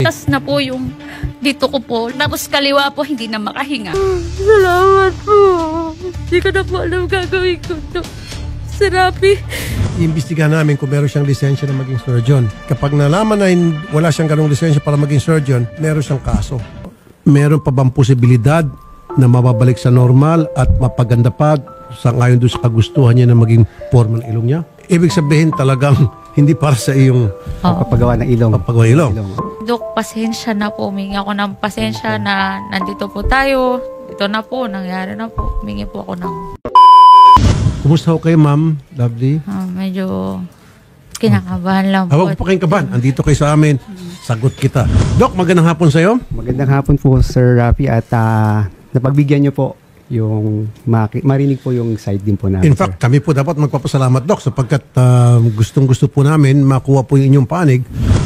butas na po yung dito ko po. Tapos kaliwa po, hindi na makahinga. Salamat po. Hindi ko na po alam gagawin ko to. Sir Rafi. Iimbestigahan namin kung meron siyang lisensya na maging surgeon. Kapag nalaman na wala siyang ganung lisensya para maging surgeon, meron siyang kaso. Meron pa bang posibilidad na mababalik sa normal at mapaganda pa sa ngayon doon sa kagustuhan niya na maging forma ng ilong niya? Ibig sabihin talagang hindi para sa iyong papagawa ng ilong. Papagawa ng ilong. Dok, pasensya na po. Humingi ako ng pasensya na nandito po tayo. Ito na po, nangyari na po. Humingi po ako ng... Kumusta ho kayo, ma'am? Lovely? Medyo kinakabahan lang po. Huwag po kayong kabahan. Andito kayo sa amin. Sagot kita. Dok, magandang hapon sa'yo. Magandang hapon po, Sir Rafi. At napagbigyan niyo po yung marinig po yung side din po namin. In fact, kami po dapat magpapasalamat, Dok, sapagkat gustong-gusto po namin makuha po yung inyong panig.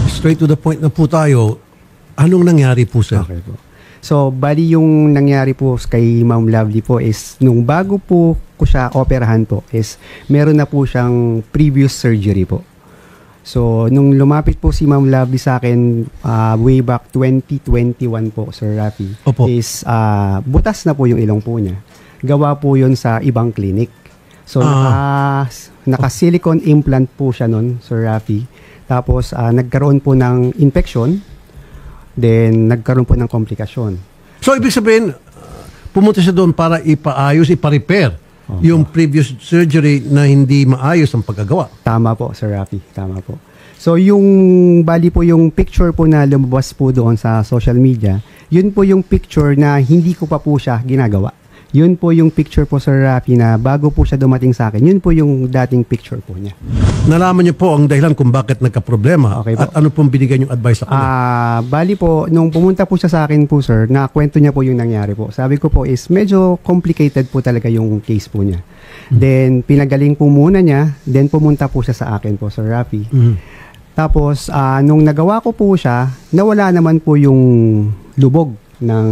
Straight to the point na po tayo. Anong nangyari po, sir? Okay po. So, bali yung nangyari po kay Ma'am Lovely po is nung bago po ko siya operahan po is meron na po siyang previous surgery po. So, nung lumapit po si Ma'am Lovely sa akin way back 2021 po, Sir Rafi, is butas na po yung ilong po niya. Gawa po yun sa ibang clinic. So, naka-silicone implant po siya nun, Sir Rafi. Tapos, nagkaroon po ng infection. Then, nagkaroon po ng komplikasyon. So, ibig sabihin, pumunta siya doon para ipaayos, ipa-repair yung previous surgery na hindi maayos ang pagkagawa. Tama po, Sir Rafi. Tama po. So, yung bali po yung picture po na lumabas po doon sa social media, yun po yung picture na hindi ko pa po siya ginagawa. Yun po yung picture po, Sir Rafi, na bago po siya dumating sa akin, yun po yung dating picture po niya. Nalaman niyo po ang dahilan kung bakit nagka-problema. Okay po. At ano pong binigyan yung advice sa kanya? Bali po, nung pumunta po siya sa akin po, sir, nakwento niya po yung nangyari po. Sabi ko po is medyo complicated po talaga yung case po niya. Then, pinagaling po muna niya, then pumunta po siya sa akin po, Sir Rafi. Tapos, nung nagawa ko po siya, nawala naman po yung lubog ng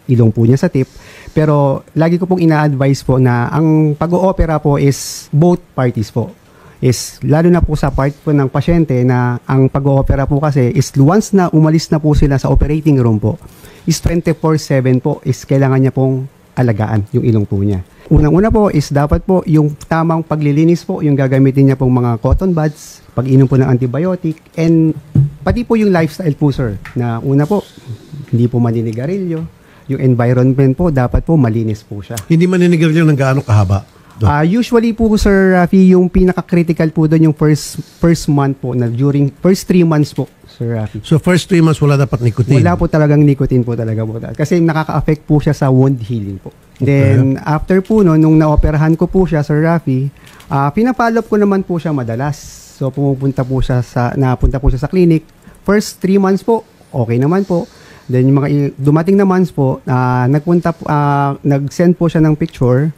ilong po niya sa tip. Pero lagi ko pong ina-advise po na ang pag-oopera po is both parties po. Is lalo na po sa part po ng pasyente na ang pag-oopera po kasi is once na umalis na po sila sa operating room po, is 24/7 po is kailangan niya pong alagaan yung ilong po niya. Unang-una po is dapat po yung tamang paglilinis po, yung gagamitin niya pong mga cotton buds, pag-inom po ng antibiotic, and pati po yung lifestyle po, sir, na una po, hindi po maninigarilyo. Yung environment po, dapat po malinis po siya. Hindi maninigarilyo ng gaano kahaba? Usually po, Sir Rafi, yung pinaka-critical po doon yung first month po, na during first 3 months po, Sir Rafi. So first 3 months wala dapat nicotine? Wala po talagang nicotine po talaga po. Kasi nakaka-affect po siya sa wound healing po. Then, after po no, nung naoperahan ko po siya, Sir Rafi, pinapollow up ko naman po siya madalas. So napunta po siya sa clinic. First 3 months po, okay naman po. Then yung mga dumating na months po, nag-send po siya ng picture.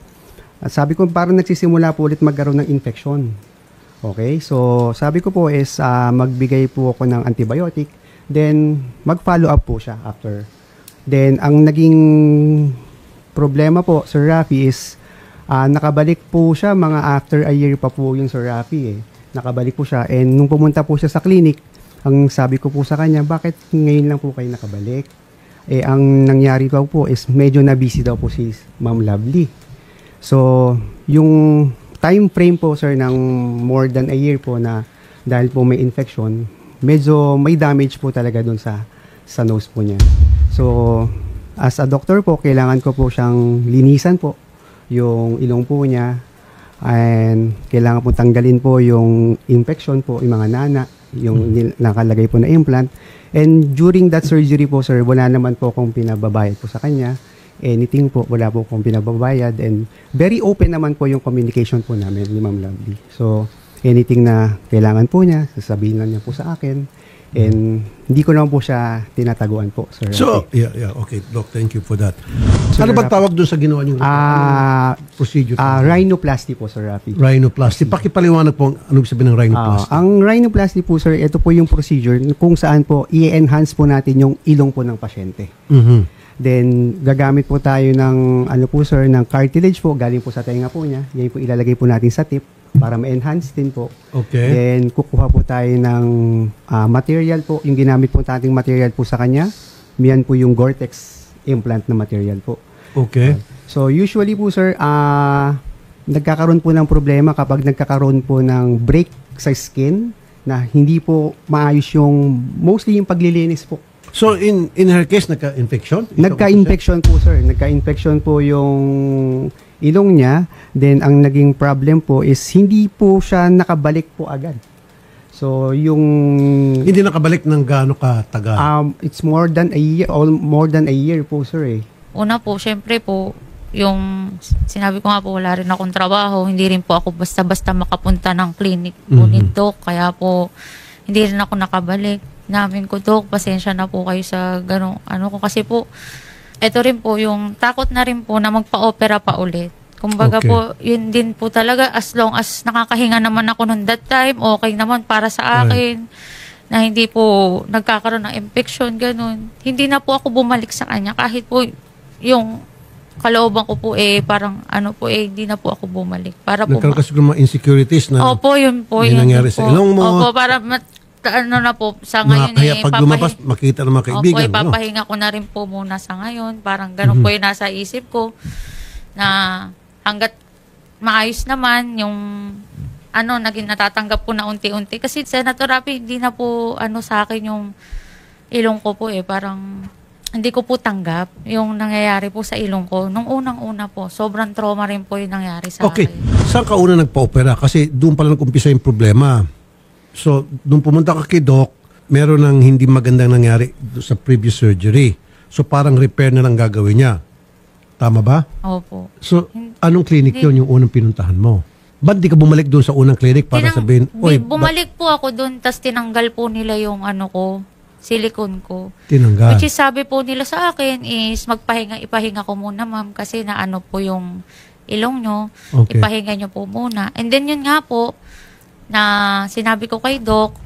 At sabi ko parang nagsisimula po ulit magkaroon ng infection. Okay? So sabi ko po is magbigay po ako ng antibiotic. Then mag-follow up po siya after. Then ang naging problema po, Sir Rafi, is nakabalik po siya mga after a year pa po yung Sir Rafi. Nakabalik po siya. And nung pumunta po siya sa clinic, ang sabi ko po sa kanya, bakit ngayon lang po kayo nakabalik? Ang nangyari po is medyo na-busy daw po si Ma'am Lovely. So, yung time frame po, sir, ng more than a year po na dahil po may infection, medyo may damage po talaga dun sa nose po niya. So, as a doctor po, kailangan ko po siyang linisan po yung ilong po niya, and kailangan po tanggalin po yung infection po, yung mga nana, yung nakalagay po na implant. And during that surgery po, sir, wala naman po akong pinababayad po sa kanya. Anything po, wala po akong pinababayad. And very open naman po yung communication po namin ni Ma'am Lovely. So, anything na kailangan po niya, sasabihin lang niya po sa akin. And hindi ko naman po siya tinataguan po, sir. So, okay, Doc, thank you for that. Ano ba tawag doon sa ginawa niyo procedure? Rhinoplasty po, Sir Rafi. Rhinoplasty. Pakipaliwanag po ano sabihin ng rhinoplasty. Ang rhinoplasty po, sir, ito po yung procedure kung saan po i-enhance po natin yung ilong po ng pasyente. Then, gagamit po tayo ng, sir, ng cartilage po, galing po sa tenga po niya. Yan po ilalagay po natin sa tip. para ma-enhance din po. Okay. Then, kukuha po tayo ng material po. Yung ginamit po nating material po sa kanya, yan po yung Gore-Tex implant na material po. Okay. So, usually po, sir, nagkakaroon po ng problema kapag nagkakaroon po ng break sa skin na hindi po maayos yung, mostly yung paglilinis po. So, in her case, nagka-infection? Nagka-infection po, sir. Nagka-infection po yung ilong niya. Then, ang naging problem po is hindi po siya nakabalik po agad. So, yung... Hindi nakabalik ng gaano katagal? It's more than a year po, sir, eh. Una po, syempre po, yung sinabi ko nga po, wala rin akong trabaho. Hindi rin po ako basta-basta makapunta ng clinic po ni Doc. Kaya po, hindi rin ako nakabalik. Namin ko, Doc, pasensya na po kayo sa gano'ng ano ko. Kasi po, eto rin po, yung takot na rin po na magpa-opera pa ulit. Kumbaga po, yun din po talaga, as long as nakakahinga naman ako noon that time, okay naman para sa akin, na hindi po nagkakaroon ng infection, ganun. Hindi na po ako bumalik sa kanya, kahit po yung kalooban ko po parang ano po hindi na po ako bumalik. Para po nagkaroon kasi ng mga insecurities na opo, yun po. may nangyari sa ilong mo. Opo, para ano na po, sa ngayon Kaya pag lumabas, makita ng mga kaibigan. Opo, ipapahinga ko na rin po muna sa ngayon. Parang ganun po yung nasa isip ko na hanggat maayos naman yung naging natatanggap ko na unti-unti. Kasi Senator Rapi, hindi na po sa akin yung ilong ko po parang hindi ko po tanggap yung nangyayari po sa ilong ko. Nung unang-una po, sobrang trauma rin po yung nangyari sa akin. Okay, saan ka una nagpa-opera? Kasi doon pala nag-umpisa yung problema. So, nung pumunta ka kay Doc, meron ng hindi magandang nangyari sa previous surgery. So, parang repair na lang gagawin niya. Tama ba? Opo. So, anong clinic yun yung unang pinuntahan mo? Ba't di ka bumalik doon sa unang clinic para sabihin, bumalik po ako doon, tas tinanggal po nila yung silicone ko. Tinanggal. Which is sabi po nila sa akin is ipahinga ko muna ma'am kasi na po yung ilong nyo. Okay. Ipahinga nyo po muna. And then yun nga po, na sinabi ko kay Doc,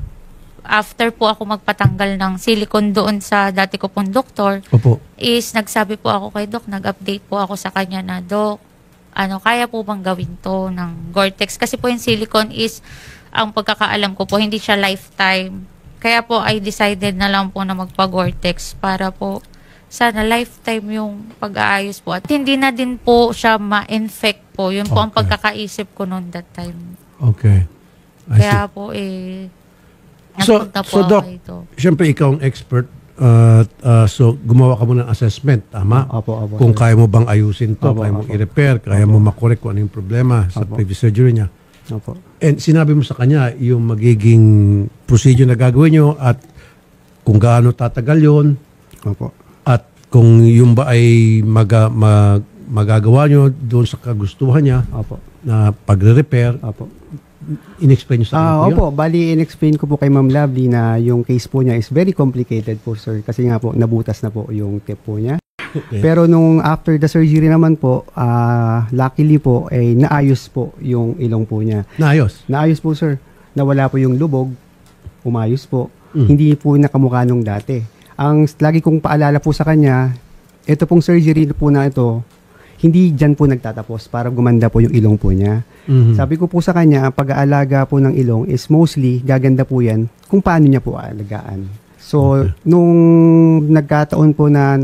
after po ako magpatanggal ng silicone doon sa dati ko pong doktor, Opo. is nagsabi po ako kay Doc, nag-update po ako sa kanya na, Doc, kaya po bang gawin to ng Gore-Tex? Kasi po yung silicone is, ang pagkakaalam ko po, hindi siya lifetime. Kaya po, I decided na lang po na magpa-Gore-Tex para po, sana lifetime yung pag-aayos po. At hindi na din po siya ma-infect po. Yun po ang pagkakaisip ko noon that time. Okay. I Kaya see. po So napunta po ako Doc, dito. syempre ikaw ang expert. So, gumawa ka muna ng assessment, tama? Opo, Kung sir. kaya mo bang ayusin to, Opo, kaya mo opo. i-repair, kaya mo makorek kung ano yung problema sa Opo. previous surgery niya. Opo. And sinabi mo sa kanya yung magiging procedure na gagawin nyo at kung gaano tatagal yun Opo. at kung yung ba ay magagawa nyo doon sa kagustuhan niya Opo. na pagre-repair, Opo. in-explain nyo sa kanya po yun? Opo, bali in-explain ko po kay Ma'am Lovely na yung case po niya is very complicated po, sir. Kasi nga po, nabutas na po yung tip po niya. Okay. Pero nung after the surgery naman po, luckily po, naayos po yung ilong po niya. Naayos. Naayos po, sir. Nawala po yung lubog. Umayos po. Hindi po nakamukha nung dati. Ang lagi kong paalala po sa kanya, ito pong surgery po na ito, hindi dyan po nagtatapos para gumanda po yung ilong po niya. Sabi ko po sa kanya, ang pag-aalaga po ng ilong is mostly gaganda po yan kung paano niya po aalagaan. So, nung nagkataon po na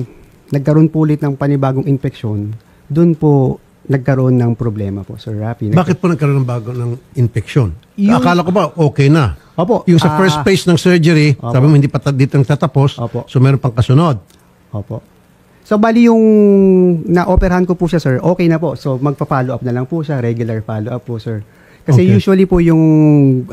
nagkaroon po ulit ng panibagong infeksyon, doon po nagkaroon ng problema po, Sir Rafi. Bakit po nagkaroon ng bago ng infection? Yung- Akala ko ba okay na? Opo. Yung sa first phase ng surgery, Opo. sabi mo hindi pa dito nagtatapos, Opo. so meron pang kasunod. Opo. So, bali yung na-operahan ko po siya, sir, okay na po. So, magpa-follow up na lang po siya, regular follow up po, sir. Kasi Okay. usually po yung,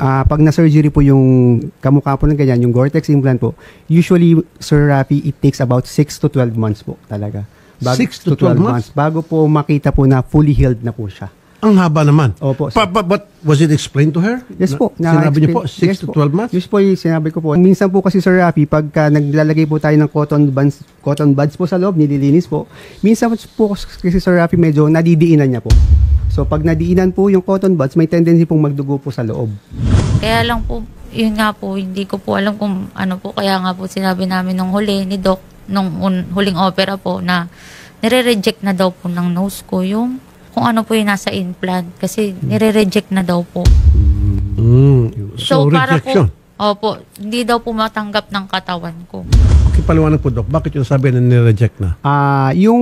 pag na-surgery po yung kamukha po ng ganyan, yung Gore-Tex implant po, usually, Sir Rafi, it takes about 6 to 12 months po talaga. 6 to 12 months? Bago po makita po na fully healed na po siya. Ang haba naman. Opo, sir. But was it explained to her? Yes po. Sinabi niyo po, 6 Yes to po. 12 months? Yes po, yung sinabi ko po. Minsan po kasi, Sir Rafi, pagka naglalagay po tayo ng cotton buds po sa loob, nililinis po. Minsan po kasi, Sir Rafi, medyo nadidiinan niya po. So, pag nadiinan po yung cotton buds, may tendency pong magdugo po sa loob. Kaya lang po, yun nga po, hindi ko po alam kung ano po. Kaya nga po sinabi namin nung huli ni Doc, nung huling opera po na nire-reject na daw po ng nose ko yung kung ano po yung nasa implant kasi nire-reject na daw po. So, rejection. Opo, hindi daw po matanggap ng katawan ko. Okay, paliwanag po, Doc. Bakit yung sabi na nireject na? Yung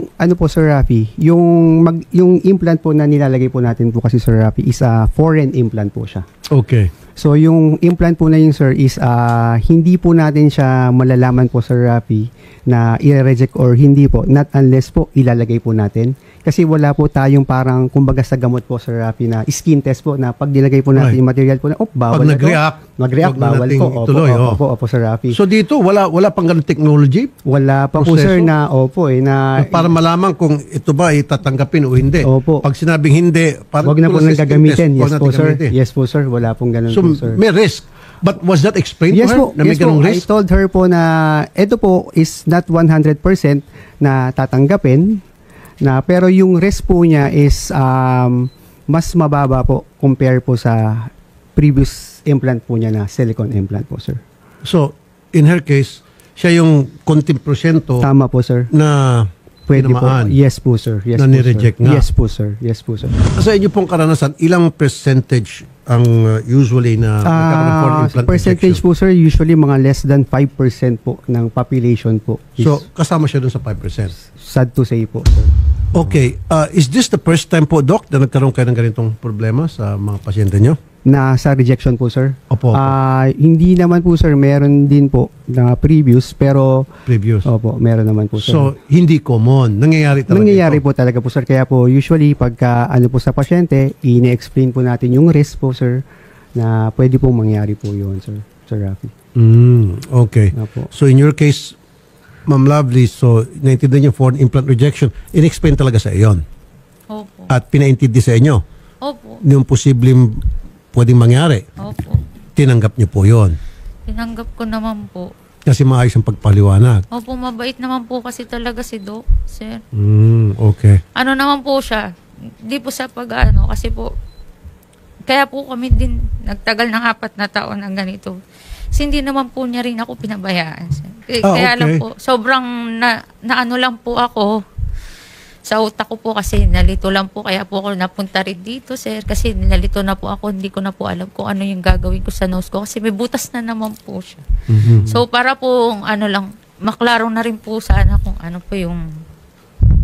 ano po Sir Rafi, yung implant po na nilalagay po natin po kasi Sir Rafi is a foreign implant po siya. Okay. So yung implant po na yun sir is hindi po natin siya malalaman po Sir Rafi na i-reject or hindi po, not unless po ilalagay po natin. Kasi wala po tayong parang kumbaga sa gamot po Sir Rafi na skin test po na pag nilagay po natin Right. yung material po na bawal Pag na nag-react, mag-react, wag na bawal nating po. ituloy, Opo, Sir Rafi. So dito, wala pang ganun technology Wala pa po proseso? sir na na para malaman kung ito ba ay tatanggapin o hindi. Opo. Pag sinabing hindi, parang wag na po tulad nang sa skin gagamitin. test, wag Yes po natin sir. gamitin. Yes po sir. Wala pong ganun So po sir. may risk. But was that explained Yes to her po, na may yes po. ganung I risk? told her po na ito po is not 100% na tatanggapin na pero yung risk po niya is mas mababa po compare po sa previous implant po niya na silicone implant po sir. So, in her case, siya yung konting porsyento Tama po sir. na Pwede po. tinamaan. Yes po sir. Yes Na po nireject sir. nga. Yes po sir. Yes po sir. Sa inyo pong karanasan, ilang percentage ang usually na nagkakaroon ng foreign implant Percentage injection? po sir, usually mga less than 5% po ng population po. Is So, kasama siya dun sa 5%. sad to say po sir. Okay. Is this the first time po, Doc, na nagkaroon kayo ng ganitong problema sa mga pasyente nyo? Na sa rejection po sir? Opo. Hindi naman po sir, meron din po na previous pero Previous. opo, meron naman po sir. So, hindi common. Nangyayari talaga Nangyayari ito. po talaga po sir. Kaya po usually pagka ano po sa pasyente, ini-explain po natin yung risk po sir na pwede po mangyari po yun sir. Sir Rafi. Okay. Opo. So, in your case, Ma'am Lovely, so, naintindihan niyo foreign implant rejection, in-explain talaga sa iyon. Opo. At pinaintindi sa inyo Opo. yung posibleng pwedeng mangyari. Opo. Tinanggap niyo po yon Tinanggap ko naman po. kasi maayos ang pagpaliwanag. Opo, mabait naman po kasi talaga si Doc, sir. Okay. Ano naman po siya, di po sa pag-ano, kasi po, kaya po kami din nagtagal ng 4 na taon ng ganito. Kasi hindi naman po niya rin ako pinabayaan. Sir. Kaya okay. lang po, sobrang naano lang po ako sa utak ko po kasi nalito lang po. Kaya po ako napunta rin dito, sir. Kasi nalito na po ako, hindi ko na po alam kung ano yung gagawin ko sa nose ko. Kasi may butas na naman po siya. So para po, ano lang, maklaro na rin po sana kung ano po yung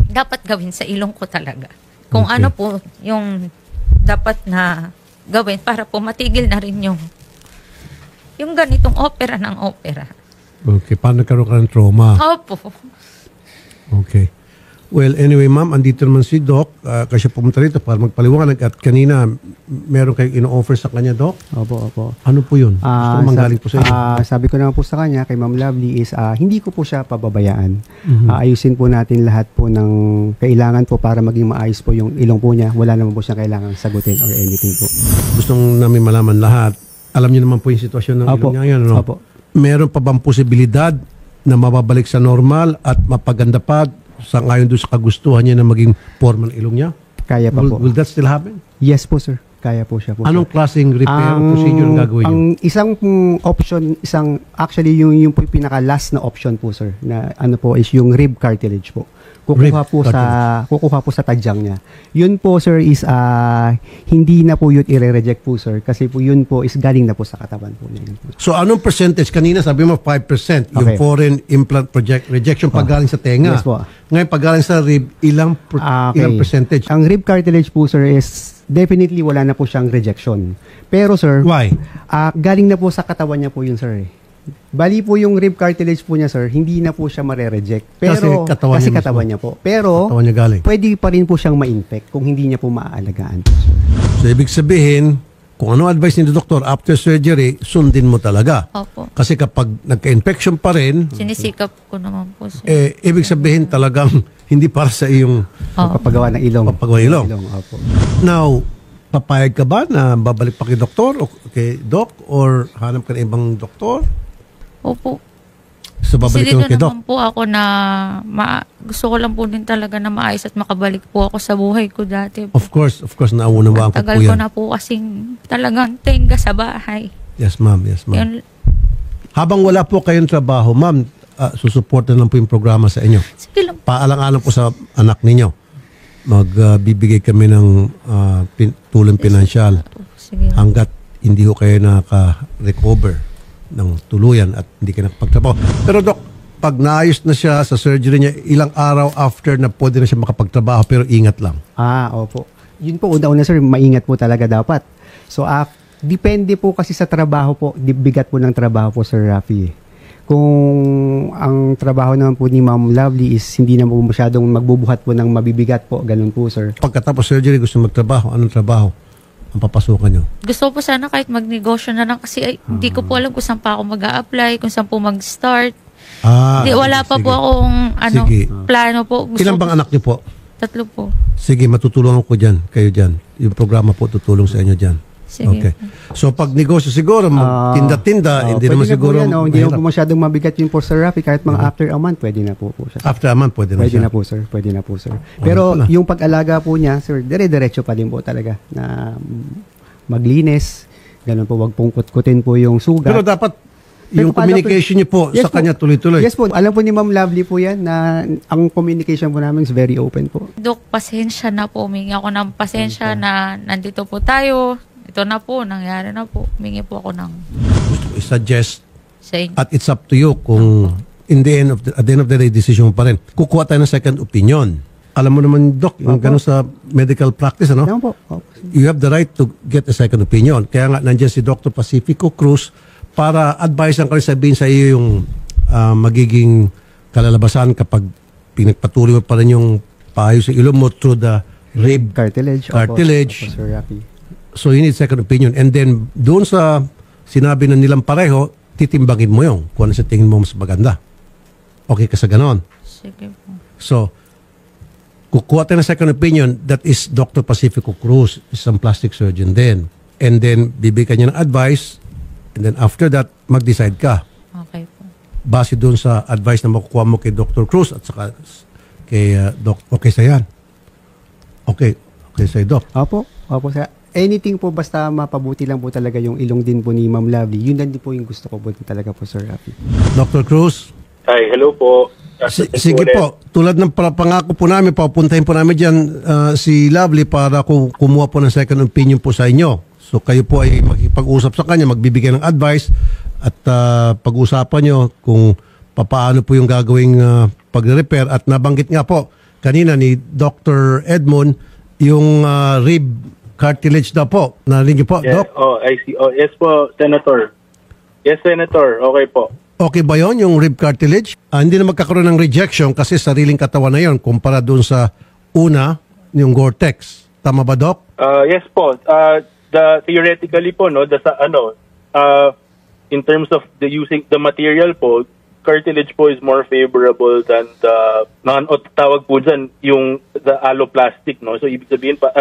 dapat gawin sa ilong ko talaga. Kung Okay. ano po yung dapat na gawin para po matigil na rin yung ganitong opera ng opera. Okay. Paano nagkaroon ka ng trauma? Opo. Okay. Well, anyway, ma'am, andito naman si Doc. Kasi pumunta rito para magpaliwanag. At kanina, meron kayong ino-offer sa kanya, Doc. Opo. Ano po yun? Gusto ko manggaling po sa inyo. Sabi ko naman po sa kanya, kay Ma'am Lovely, is hindi ko po siya pababayaan. Ayusin po natin lahat po ng kailangan po para maging maayos po yung ilong po niya. Wala naman po siya kailangan sagutin or anything po. Gustong namin malaman lahat. Alam niyo naman po yung sitwasyon ng ilong niya ngayon, ano? Opo. Meron pa bang posibilidad na mababalik sa normal at mapaganda pa sa ngayon doon sa kagustuhan niya na maging forma ng ilong niya? Kaya pa po. Will that still happen? Yes po sir. Kaya po siya po. Anong klaseng repair procedure ang gagawin niyo? Ang isang option, actually yung po yung pinaka last na option po sir, na ano po is yung rib cartilage po. Kukuha po sa tadyang niya. Yun po sir is hindi na po yun i-reject po sir kasi po yun po is galing na po sa katawan po niya. Yun po. So anong percentage? Kanina sabi mo 5%. Yung Okay. foreign implant rejection pag galing sa tenga. Yes po. Ngayon pag galing sa rib, ilang percentage? Ang rib cartilage po sir is definitely wala na po siyang rejection. Pero sir, Why? galing na po sa katawan niya po yun sir eh. Bali po yung rib cartilage po niya sir, hindi na po siya mare-reject. Pero, Kasi katawan niya po. Pero, Katawan niya galing. pwede pa rin po siyang ma-infect kung hindi niya po maaalagaan po sir. So ibig sabihin, kung ano advice ni doktor after surgery, sundin mo talaga. Opo. Kasi kapag nagka-infection pa rin, Sinisikap ko naman po, sir. ibig sabihin talagang hindi para sa iyong Oo. Papagawa ng ilong. Papagawa ng ilong. Opo. Now, papayag ka ba na babalik pa kay doktor o kay doc or hanap ka ng ibang doktor? Opo. So babalik Kasi ka dito kay doc? naman po ako na gusto ko lang po din talaga na maayos at makabalik po ako sa buhay ko dati. Of course, naunawaan ko po Tagal ko yan. na po kasing talagang tenga sa bahay. Yes, ma'am. Yun, Habang wala po kayong trabaho, ma'am, susuportan lang po yung programa sa inyo. sige lang. Paalang-alang po sa anak ninyo. magbibigay kami ng tulong pinansyal Sige. hanggat hindi ho kayo naka-recover ng tuluyan at hindi kayo nakapagtrabaho. Pero Doc, pag naayos na siya sa surgery niya, ilang araw after na pwede na siya makapagtrabaho, pero ingat lang. Opo. Yun po, una-una sir, maingat po talaga dapat. So, depende po kasi sa trabaho po, bigat po ng trabaho po, Sir Rafi. Kung ang trabaho naman po ni Ma'am Lovely is hindi na po masyadong magbubuhat po ng mabibigat po, ganun po, sir. Pagkatapos surgery, gusto magtrabaho. Anong trabaho ang papasukan nyo? Gusto ko po sana kahit magnegosyo na lang kasi hindi ko po alam kung saan pa ako mag-a-apply, kung saan po mag-start. Wala pa sige. po akong Sige. plano po. Ilan bang anak niyo po? 3 po. Sige, matutulungan ko dyan. Kayo dyan. Yung programa po tutulong sa inyo dyan. Sige. Okay. So pag negosyo siguro, tinda-tinda, hindi naman siguro Hindi naman po masyadong mabigat yun po, Sir Rafi. Kahit mga after a month, pwede na po siya. After a month, pwede na Pwede siya. na po, sir. Pwede na po, sir. Pero pala. yung pag-alaga po niya, sir, dire-diretso pa din po talaga na maglinis. Ganun po, wag pong kutkutin po yung sugat. Pero dapat yung paano communication niyo po Yes sa kanya tuloy-tuloy. Yes po. Alam po ni Ma'am Lovely po yan na ang communication po namin is very open po. Dok, pasensya na po. Humingi ako ng pasensya na nandito po tayo. Ito na po, nangyari na po. Humingi po ako ng I-suggest sa inyo. at it's up to you kung at the end of the day, decision mo pa rin. Kukuha tayo ng second opinion. Alam mo naman, Doc, yung ganun sa medical practice, ano? Alam po. Opo. You have the right to get a second opinion. Kaya nga, nandiyan si Dr. Pacifico Cruz para advise ang sabihin sa iyo yung magiging kalalabasan kapag pinagpatuloy mo pa rin yung payo sa ilong mo through the rib Cartilage. cartilage. Opo, Sir Rafi. So you need second opinion. And then, doon sa sinabi na nilang pareho, titimbangin mo yung kung ano sa tingin mo mas maganda. Okay ka sa ganon. Sige po. So, kukuha tayo ng second opinion, that is Dr. Pacifico Cruz, isang plastic surgeon din. And then, bibigyan niya ng advice, and then after that, mag-decide ka. Okay po. Base doon sa advice na makukuha mo kay Dr. Cruz at saka kay Doc. Okay sa yan? Okay. Okay sa Doc. Opo. Opo, sir. Anything po basta mapabuti lang po talaga yung ilong din po ni Ma'am Lovely. Yun din po yung gusto ko po talaga po, Sir Rafi. Dr. Cruz? Hi, hello po. Sige po, tulad ng pangako po namin, papuntahin po namin dyan si Lovely para kumuha po ng second opinion po sa inyo. So kayo po ay makipag-usap sa kanya, magbibigay ng advice at pag-usapan nyo kung paano po yung gagawing pag-repair. At nabanggit nga po kanina ni Dr. Edmond yung rib cartilage daw po. Narinig niyo po, Yeah. Doc? Oh, I see. Oh, yes po, Senator. Yes, Senator. Okay po. Okay ba yon yung rib cartilage? Hindi na magkakaroon ng rejection kasi sariling katawan na yon kumpara doon sa una, yung Gore-Tex. Tama ba, Doc? Yes po. Theoretically po, no, in terms of the material po, cartilage po is more favorable than the tawag po dyan, the alloplastic, no? So ibig sabihin pa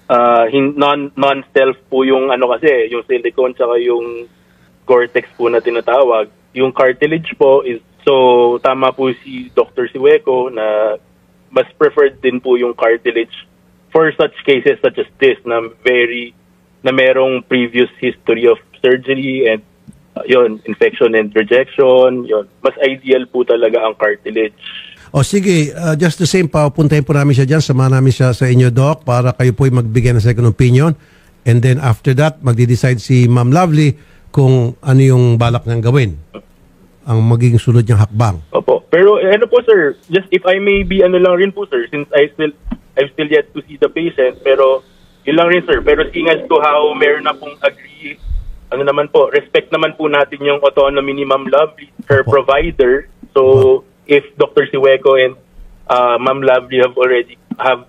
non-self po yung kasi, yung silicone tsaka yung Gore-Tex po na tinatawag. Yung cartilage po is, so tama po si Dr. Siweco na mas preferred din po yung cartilage for such cases such as this na merong previous history of surgery and infection and rejection, mas ideal po talaga ang cartilage. O sige, just the same, papuntahin po namin siya dyan, samahan namin siya sa inyo, Doc, para kayo po magbigay ng second opinion. And then after that, magde-decide si Ma'am Lovely kung ano yung balak niyang gawin. Ang magiging sunod niyang hakbang. Opo. Pero po sir, just if I may be lang rin po sir, since I've still yet to see the patient, pero yun lang rin sir. Pero seeing as to how meron na pong agree, naman po, respect naman po natin yung autonomy ni Ma'am Lovely, her Opo. provider. So, if Dr. Siweco and Ma'am Lovely have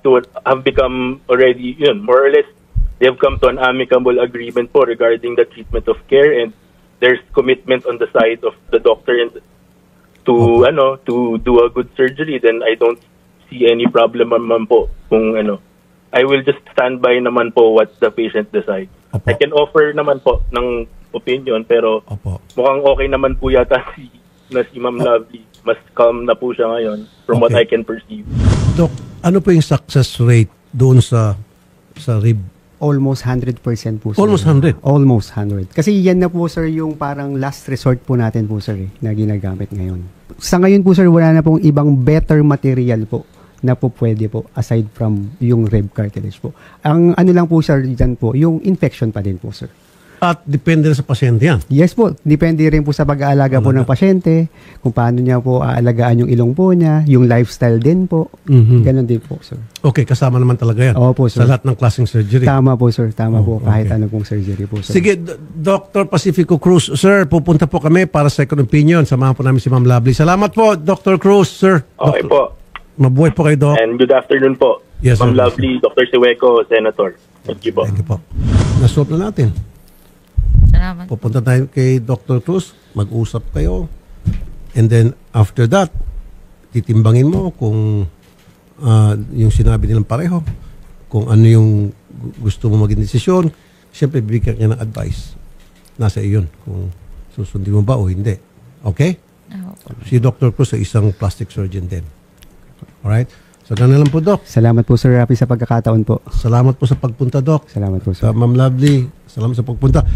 become already, more or less, they have come to an amicable agreement po regarding the treatment of care, and there's commitment on the side of the doctor and to do a good surgery, then I don't see any problem naman po kung I will just stand by naman po what the patient decides. Opo. I can offer naman po ng opinion, pero Opo. mukhang okay naman po yata si Ma'am Lovely. Mas calm na po siya ngayon from what Okay. I can perceive. Doc, ano po yung success rate doon sa rib? Almost 100% po, sir. Almost 100? Almost 100. Kasi yan na po, sir, yung parang last resort po natin po, sir, na ginagamit ngayon. Sa ngayon po, sir, wala na pong ibang better material po na po pwede po aside from yung rib cartilage po. Ang ano lang po sir dyan po, yung infection pa din po sir. At depende na sa pasyente yan. Yes po, depende rin po sa pag-aalaga po ng pasyente, kung paano niya po aalagaan yung ilong po niya, yung lifestyle din po. Ganon din po sir. Okay, kasama naman talaga yan. Opo, sir. Sa lahat ng klaseng surgery. Tama po sir, tama po kahit okay. ano pong surgery po sir. Sige, Dr. Pacifico Cruz, sir, pupunta po kami para second opinion. Samahan po namin si Ma'am Lovely. Salamat po, Dr. Cruz, sir. Okay po. Mabuhay po kayo, Doc. And good afternoon po. Yes, Ma'am sir. Lovely, Dr. Siweco, Senator. Thank you po. Thank you po. Nasolve na natin. Salamat. Pupunta tayo kay Dr. Cruz, mag-usap kayo. And then, after that, titimbangin mo kung yung sinabi nilang pareho, kung ano yung gusto mo maging desisyon. Siyempre, bibigyan ka ng advice. Nasa iyon kung susundin mo ba o hindi. Okay? Si Dr. Cruz ay isang plastic surgeon din. Alright? So, ganun lang po, Doc. Salamat po Sir Rafi sa pagkakataon po. Salamat po sa pagpunta, Doc. Salamat po sir. Ma'am Lovely, salamat sa pagpunta.